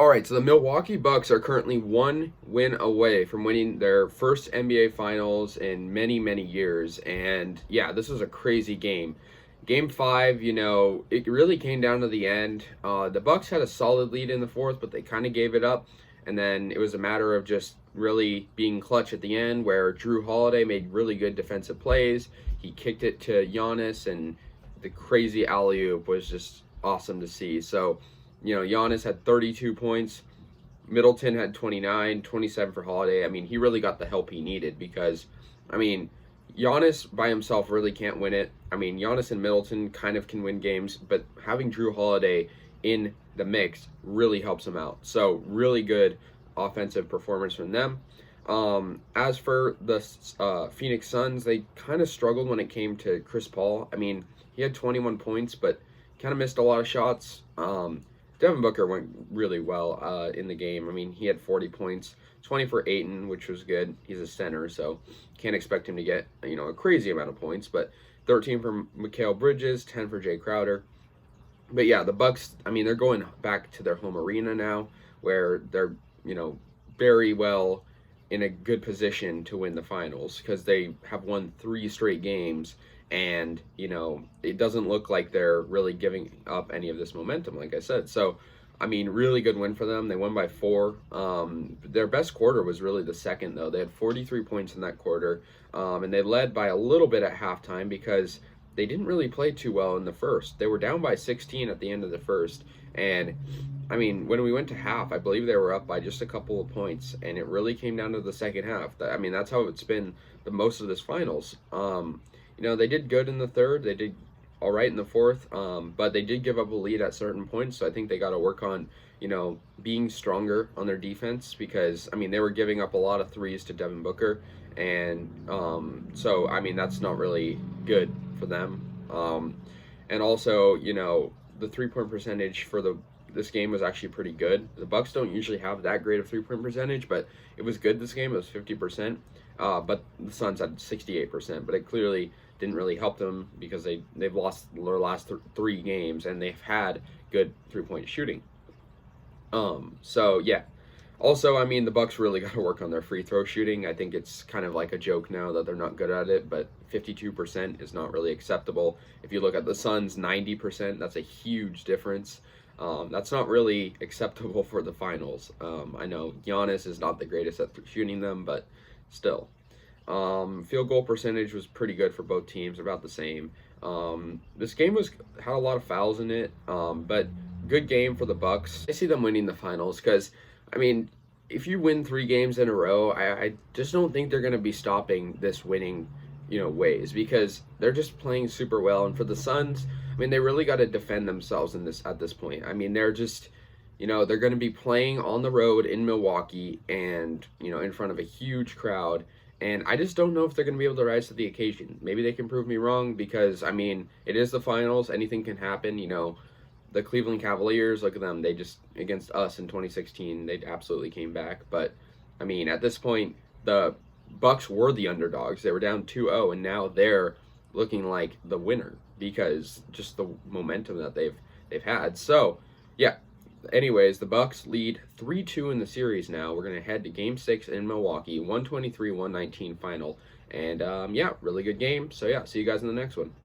All right, so the Milwaukee Bucks are currently one win away from winning their first NBA Finals in many, many years. And yeah, this was a crazy game. Game five, it really came down to the end. The Bucks had a solid lead in the fourth, but they kind of gave it up. And then it was a matter of just really being clutch at the end, where Drew Holiday made really good defensive plays. He kicked it to Giannis, and the crazy alley oop was just awesome to see. So Giannis had 32 points. Middleton had 29, 27 for Holiday. I mean, he really got the help he needed because, I mean, Giannis by himself really can't win it. I mean, Giannis and Middleton kind of can win games, but having Drew Holiday in the mix really helps him out. So, really good offensive performance from them. As for the Phoenix Suns, they kind of struggled when it came to Chris Paul. I mean, he had 21 points, but kind of missed a lot of shots. Devin Booker went really well in the game. I mean, he had 40 points, 20 for Ayton, which was good. He's a center, so can't expect him to get, a crazy amount of points, but 13 for Mikal Bridges, 10 for Jay Crowder. But yeah, the Bucks, I mean, they're going back to their home arena now where they're, very well in a good position to win the finals because they have won 3 straight games, and it doesn't look like they're really giving up any of this momentum, like I said. So I mean, really good win for them. They won by 4. Their best quarter was really the second, though. They had 43 points in that quarter, and they led by a little bit at halftime because they didn't really play too well in the first. They were down by 16 at the end of the first, and I mean, when we went to half, I believe they were up by just a couple of points, and it really came down to the second half. I mean, that's how it's been the most of this finals. They did good in the third. They did all right in the fourth, but they did give up a lead at certain points. So I think they got to work on, being stronger on their defense because, I mean, they were giving up a lot of threes to Devin Booker. And so, I mean, that's not really good for them. And also, the three-point percentage for this game was actually pretty good. The Bucks don't usually have that great of three-point percentage, but it was good this game. It was 50%. But the Suns had 68%, but it clearly didn't really help them because they've lost their last 3 games and they've had good three-point shooting. So yeah. Also, I mean, the Bucks really got to work on their free throw shooting. I think it's kind of like a joke now that they're not good at it, but 52% is not really acceptable. If you look at the Suns, 90%, that's a huge difference. That's not really acceptable for the finals. I know Giannis is not the greatest at shooting them, but still. Field goal percentage was pretty good for both teams, about the same. This game had a lot of fouls in it, but good game for the Bucks. I see them winning the finals because, I mean, if you win 3 games in a row, I just don't think they're going to be stopping this winning, ways because they're just playing super well. And for the Suns, I mean, they really got to defend themselves at this point. I mean, they're just, they're going to be playing on the road in Milwaukee and, in front of a huge crowd. And I just don't know if they're going to be able to rise to the occasion. Maybe they can prove me wrong because, I mean, it is the finals. Anything can happen, The Cleveland Cavaliers, look at them. They just, against us in 2016, they absolutely came back. But, I mean, at this point, the Bucks were the underdogs. They were down 2-0, and now they're looking like the winner because just the momentum that they've had. So, yeah. Anyways, the Bucks lead 3-2 in the series now. We're going to head to Game 6 in Milwaukee, 123-119 final. And, yeah, really good game. So, yeah, see you guys in the next one.